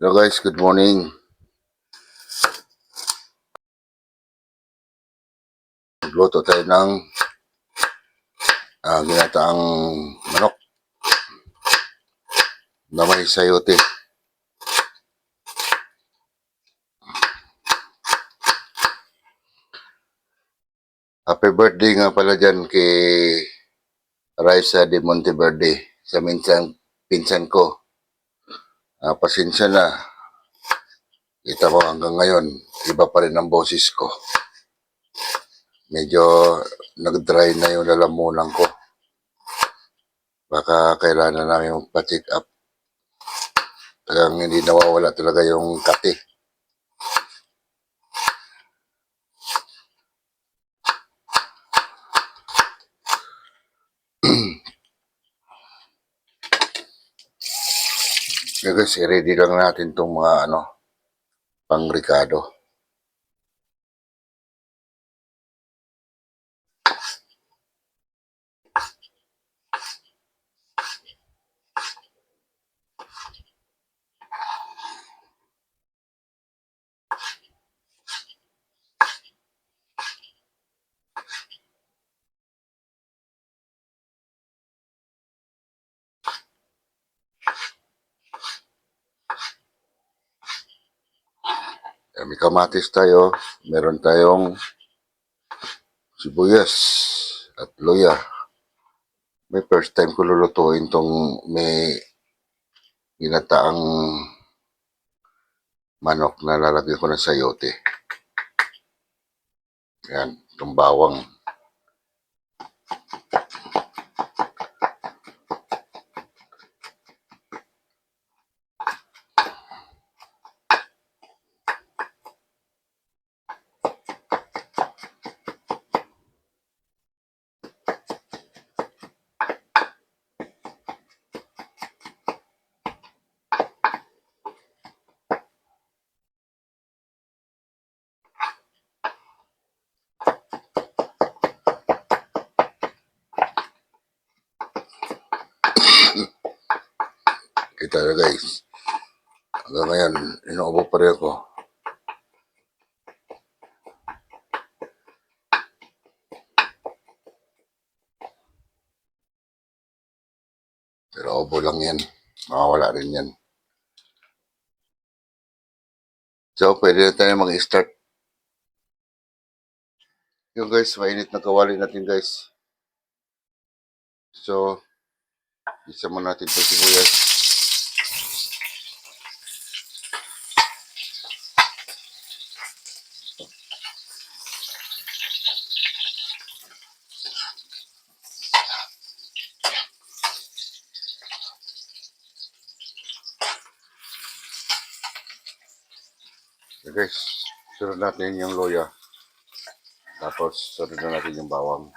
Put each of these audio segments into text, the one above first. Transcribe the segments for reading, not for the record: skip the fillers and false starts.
Hello guys, good morning. Magluto tayo ng ginataang manok na may sayote. Happy birthday nga pala dyan kay Raisa de Monteverde sa pinsan ko. Pasensya na. Kita mo hanggang ngayon, iba pa rin ang boses ko. Medyo nag-dry na yung lalamunan ko. Baka kailangan namin magpa-check up. Talagang hindi nawawala talaga yung kati. Guys, i-ready lang natin itong mga pang-ricado. May kamatis tayo, meron tayong sibuyas at luya. May first time ko lulutuin tong may ginataang manok na lalagyan ko ng sayote. Yan, itong bawang. Kita na guys. Hanggang ngayon, inuubo pa rin ako. Pero ubo lang yan. Makawala rin yan. So, pwede na tayo mag-start. Yung guys, mainit na kawali natin guys. So, isa mo natin ito sibuyas. So guys, sunod natin yung luya. Tapos, sunod na natin yung bawang.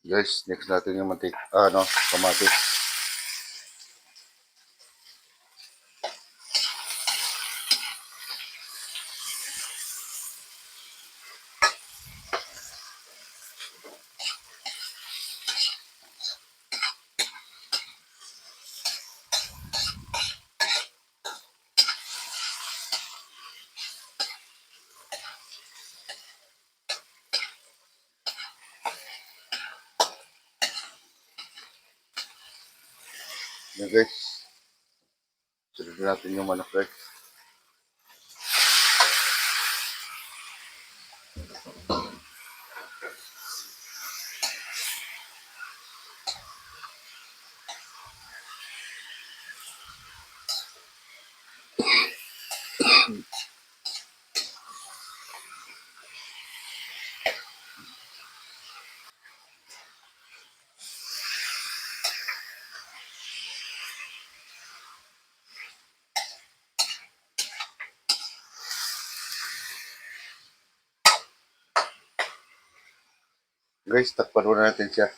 Guys, next natin yung kamatis. Yan guys. Sunod natin yung manok guys. Guys, takpan muna natin siya.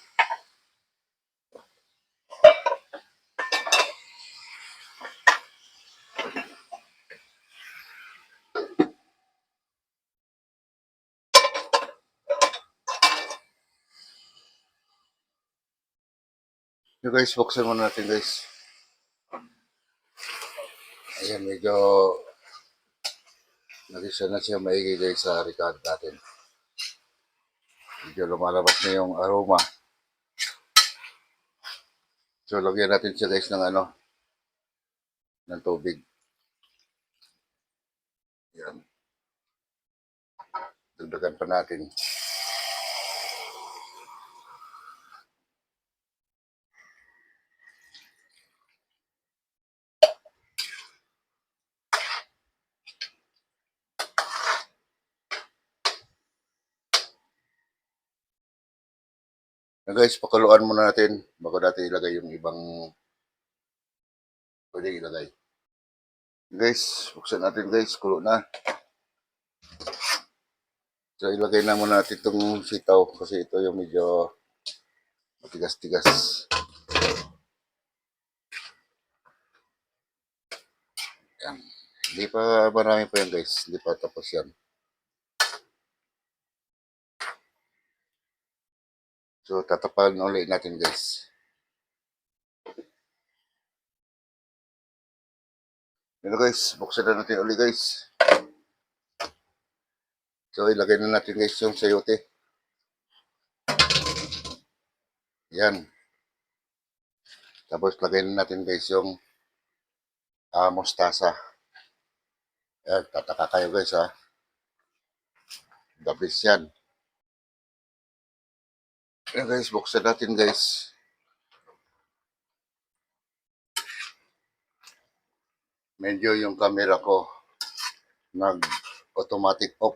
So guys, buksan muna natin guys. Ayan, medyo nagisa na siya maigi guys sa record natin. Medyo lumalabas na yung aroma. So, lagyan natin siya guys ng ng tubig. Yan. Dagdagan pa natin. Na guys, pakuluan muna natin bago natin ilagay yung ibang pwede ilagay. Guys, buksan natin guys, kulo na. So, ilagay na muna natin itong sitaw kasi ito yung medyo matigas-tigas. Yan. Hindi pa marami pa yan guys. Hindi pa tapos yan. So, tatapalan ulit natin guys. Yan guys, buksan na natin ulit guys. So, ilagay na natin guys yung sayote. Yan. Tapos, lagay na natin guys yung mustasa. Yan, tataka kayo guys ha. The best yan. Yan guys, buksan natin guys. Medyo yung camera ko nag-automatic off.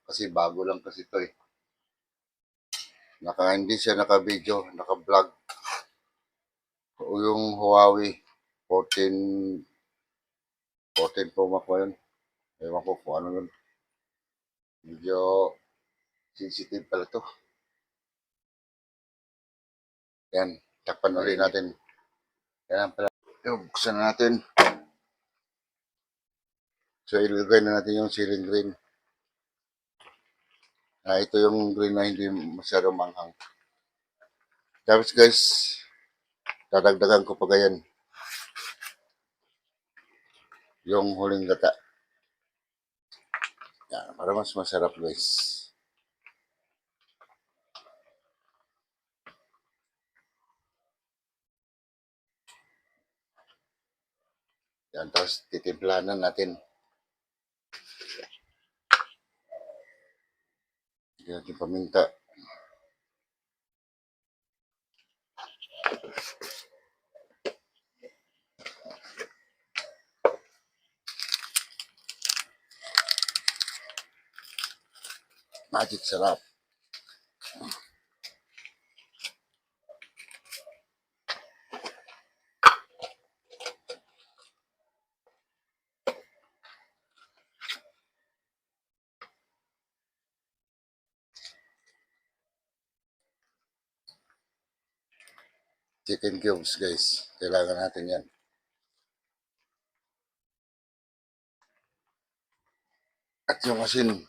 Kasi bago lang kasi ito eh. Hindi siya naka-video, naka-vlog. O yung Huawei 14 Pro Max ko yun. Ewan ko kung ano yun. Medyo sensitive pala to. Yan, takpan ulit natin. Yan pala. Yung buksan na natin. So, ilagay na natin yung ceiling green. Ito yung green na hindi masyadong manghang. Tapos guys, dadagdagan ko pa ganyan. Yung huling gata. Yan, para mas masarap guys. Yan, tapos titimplahan natin. Yan natin paminta. Magic sarap. Chicken cubes guys. Kailangan natin yan. At yung asin.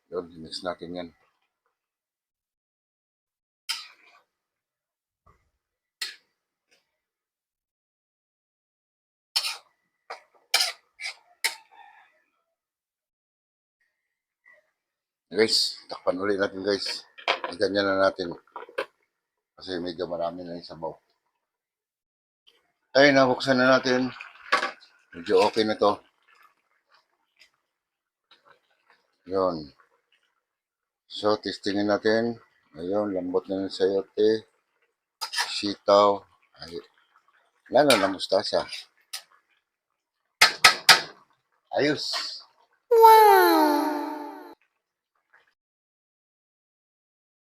Yun, mix natin yan. Guys, takpan ulit natin guys. Ganyan na natin. Kasi medyo marami na yung sabaw. Ay, nabuksan na natin. Medyo okay na to. Yun. So, testingin natin. Ayun, lambot na ng sayote. Sitaw. Ay, lalo na mustasa. Ayos. Wow!